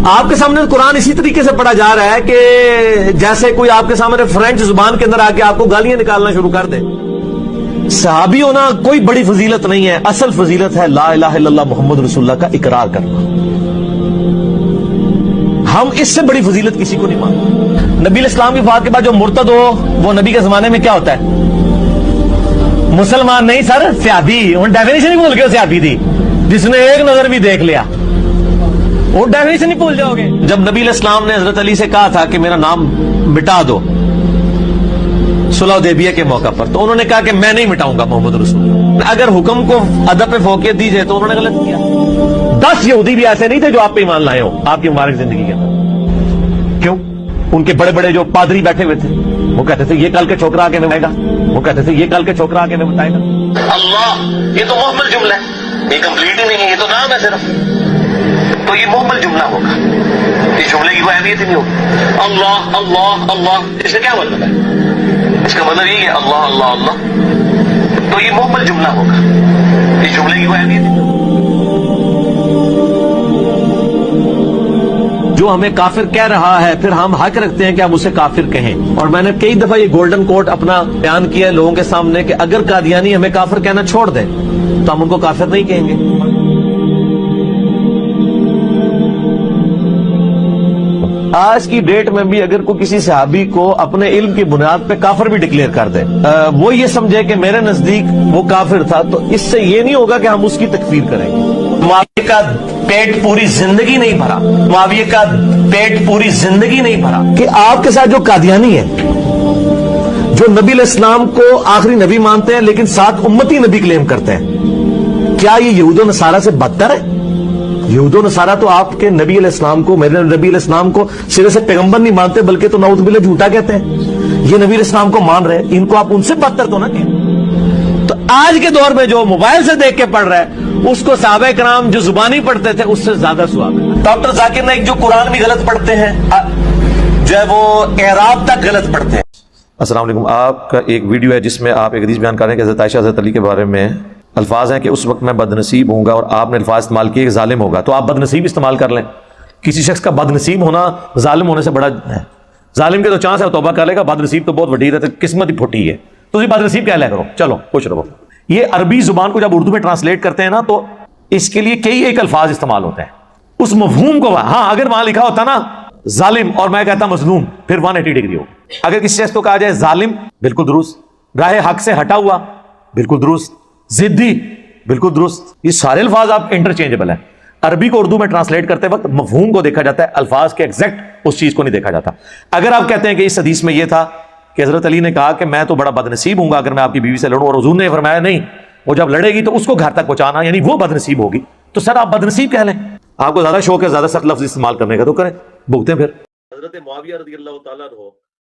آپ کے سامنے قرآن اسی طریقے سے پڑھا جا رہا ہے کہ جیسے کوئی آپ کے سامنے فرینچ زبان کے اندر آ کے آپ کو گالیاں نکالنا شروع کر دے. صحابی ہونا کوئی بڑی فضیلت نہیں ہے، اصل فضیلت ہے لا الہ الا اللہ محمد رسول اللہ کا اقرار کرنا. ہم اس سے بڑی فضیلت کسی کو نہیں مانتے. نبی اسلام کی وفات کے بعد جو مرتد ہو وہ نبی کے زمانے میں کیا ہوتا ہے؟ مسلمان نہیں سر، سیادی. ان ڈیفینیشن ہی بھول گئے سیادی تھی، جس نے ایک نظر بھی دیکھ لیا وہ ڈیفینیشن ہی بھول جاؤ گے. جب نبی اسلام نے حضرت علی سے کہا تھا کہ میرا نام مٹا دو صلح حدیبیہ کے موقع پر، تو انہوں نے کہا کہ میں نہیں مٹاؤں گا محمد رسول اللہ. اگر حکم کو ادب پہ فوقیت دی جائے تو انہوں نے غلط کیا. 10 یہودی بھی ایسے نہیں تھے جو آپ پہ ایمان لائے ہو آپ کی مبارک زندگی کے اندر. کیوں؟ ان کے بڑے بڑے جو پادری بیٹھے ہوئے تھے وہ کہتے تھے یہ کل کے چھوکرا آ کے بتائے گا، وہ کہتے تھے یہ کل کے چھوکرا آ کے بتائے گا. اللہ یہ تو محمل جملہ ہے، یہ کمپلیٹ ہی نہیں ہے، یہ تو نام ہے صرف. تو یہ محمل جملہ ہوگا، اس جملے کی کوئی اہمیت ہی نہیں ہوگی. اللہ اللہ اللہ، اس سے کیا مطلب ہے؟ اس کا مطلب یہ ہے اللہ اللہ اللہ. تو یہ محمل جملہ ہوگا، اس جملے کی کوئی اہمیت ہی نہیں ہوگی. جو ہمیں کافر کہہ رہا ہے پھر ہم حق رکھتے ہیں کہ ہم اسے کافر کہیں. اور میں نے کئی دفعہ یہ گولڈن کوٹ اپنا بیان کیا ہے لوگوں کے سامنے کہ اگر قادیانی ہمیں کافر کہنا چھوڑ دیں تو ہم ان کو کافر نہیں کہیں گے. آج کی ڈیٹ میں بھی اگر کوئی کسی صحابی کو اپنے علم کی بنیاد پہ کافر بھی ڈکلیئر کر دے، وہ یہ سمجھے کہ میرے نزدیک وہ کافر تھا، تو اس سے یہ نہیں ہوگا کہ ہم اس کی تکفیر کریں گے. معاویہ کا پیٹ پوری زندگی نہیں بھرا، معاویہ کا پیٹ پوری زندگی نہیں بھرا کہ آپ کے ساتھ جو قادیانی ہے، جو نبی علیہ السلام کو آخری نبی مانتے ہیں لیکن ساتھ امتی نبی کلیم کرتے ہیں، کیا یہ یہود و نصارہ سے بدتر ہے؟ یہود و نصارہ تو آپ کے نبی علیہ السلام کو، میرے نبی علیہ السلام کو سرے سے پیغمبر نہیں مانتے بلکہ تو نعوذ باللہ جھوٹا کہتے ہیں. یہ نبی علیہ السلام کو مان رہے، ان کو آپ ان سے بدتر تو نہ کہیں. تو آج کے دور میں جو موبائل سے دیکھ کے پڑھ رہا ہے اس کو صحابہ کرام جو زبانی پڑھتے تھے اس سے زیادہ ثواب ہے. ڈاکٹر ذاکر نائک جو قرآن بھی غلط پڑھتے ہیں، جو ہے وہ اعراب تک غلط پڑھتے ہیں. السلام علیکم. آپ کا ایک ویڈیو ہے جس میں آپ ایک حدیث بیان کر رہے ہیں کہ حضرت عائشہ حضرت علی کے بارے میں الفاظ ہیں کہ اس وقت میں بد نصیب ہوں گا، اور آپ نے الفاظ استعمال کیے کہ ظالم ہوگا. تو آپ بد نصیب استعمال کر لیں. کسی شخص کا بد نصیب ہونا ظالم ہونے سے بڑا ہے. ظالم کے تو چانس ہے توبہ کر لے گا، بد نصیب تو بہت وڈی رہتا ہے، قسمت ہی پھوٹی ہے. تو بد نصیب کہہ لیا کرو، چلو خوش رہو. یہ عربی زبان کو جب اردو میں ٹرانسلیٹ کرتے ہیں نا تو اس کے لیے کئی ایک الفاظ استعمال ہوتے ہیں. اس مفہوم کو ہاں اگر وہاں لکھا ہوتا نا ظالم اور میں کہتا مظلوم، پھر 180 ڈگری ہو. اگر کسی شخص کو کہا جائے ظالم، بالکل درست. راہ حق سے ہٹا ہوا، بالکل درست. ضدی، بالکل درست. یہ سارے الفاظ آپ انٹرچینجبل ہیں. عربی کو اردو میں ٹرانسلیٹ کرتے وقت مفہوم کو دیکھا جاتا ہے، الفاظ کے ایگزیکٹ اس چیز کو نہیں دیکھا جاتا. اگر آپ کہتے ہیں کہ اس حدیث میں یہ تھا کہ حضرت علی نے کہا کہ میں تو بڑا بد نصیب ہوں گا اگر میں آپ کی بیوی سے لڑوں، اور حضور نے فرمایا نہیں، وہ جب لڑے گی تو اس کو گھر تک پہنچانا، یعنی وہ بد نصیب ہوگی، تو سر آپ بد نصیب کہہ لیں. آپ کو زیادہ شوق ہے زیادہ سخت لفظ استعمال کرنے کا تو کریں، بھگتیں پھر. حضرت معاویہ رضی اللہ تعالیٰ عنہ،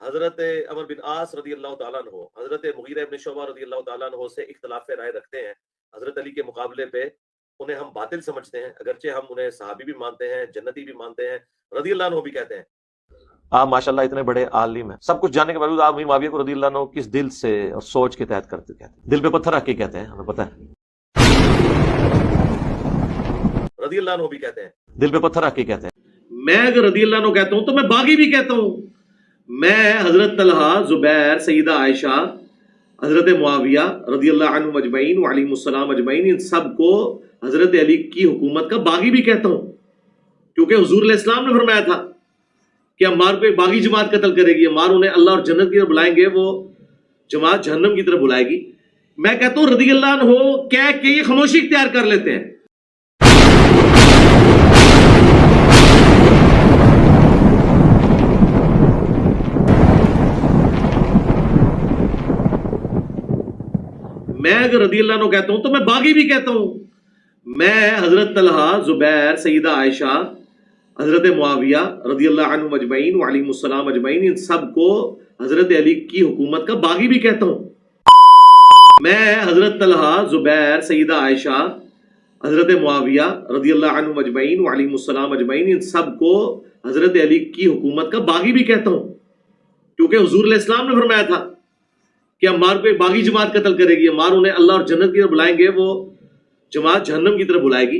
حضرت عمر بن عاص رضی اللہ تعالیٰ عنہ، حضرت مغیرہ ابن شعبہ رضی اللہ تعالیٰ عنہ سے اختلاف رائے رکھتے ہیں. حضرت علی کے مقابلے پہ انہیں ہم باطل سمجھتے ہیں، اگرچہ ہم انہیں صحابی بھی مانتے ہیں، جنتی بھی مانتے ہیں، رضی اللہ عنہ بھی کہتے ہیں. آپ ماشاءاللہ اتنے بڑے عالم ہیں، سب کچھ جاننے کے باوجود آپ معاویہ کو رضی اللہ عنہ کس دل سے اور سوچ کے تحت کرتے کہتے ہیں؟ دل پہ پتھر رکھ کے کہتے ہیں، ہمیں پتہ ہے. رضی اللہ عنہ بھی کہتے ہیں، دل پہ پتھر رکھ کے کہتے ہیں. میں اگر رضی اللہ عنہ کہتا ہوں تو میں باغی بھی کہتا ہوں. میں حضرت طلحہ، زبیر، سیدہ عائشہ، حضرت معاویہ رضی اللہ عنہ اجمعین وعلیہم السلام اجمعین، ان سب کو حضرت علی کی حکومت کا باغی بھی کہتا ہوں، کیونکہ حضور علیہ السلام نے فرمایا تھا کہ عمار کو ایک باغی جماعت قتل کرے گی، عمار انہیں اللہ اور جنت کی طرف بلائیں گے، وہ جماعت جہنم کی طرف بلائے گی. میں کہتا ہوں رضی اللہ عنہ کہہ کے یہ خاموشی اختیار کر لیتے ہیں. میں اگر رضی اللہ عنہ کہتا ہوں تو میں باغی بھی کہتا ہوں. میں حضرت طلحہ، زبیر، سیدہ عائشہ، حضرت معاویہ رضی اللہ عنہ اجمعین وعلیہم السلام اجمعین، ان سب کو حضرت علی کی حکومت کا باغی بھی کہتا ہوں. میں حضرت طلحہ، زبیر، سیدہ عائشہ، حضرت معاویہ رضی اللہ عنہ اجمعین وعلیہم السلام اجمعین، ان سب کو حضرت علی کی حکومت کا باغی بھی کہتا ہوں، کیونکہ حضور علیہ السلام نے فرمایا تھا کہ عمار کو ایک باغی جماعت قتل کرے گی، عمار انہیں اللہ اور جنت کی طرف بلائیں گے، وہ جماعت جہنم کی طرف بلائے گی.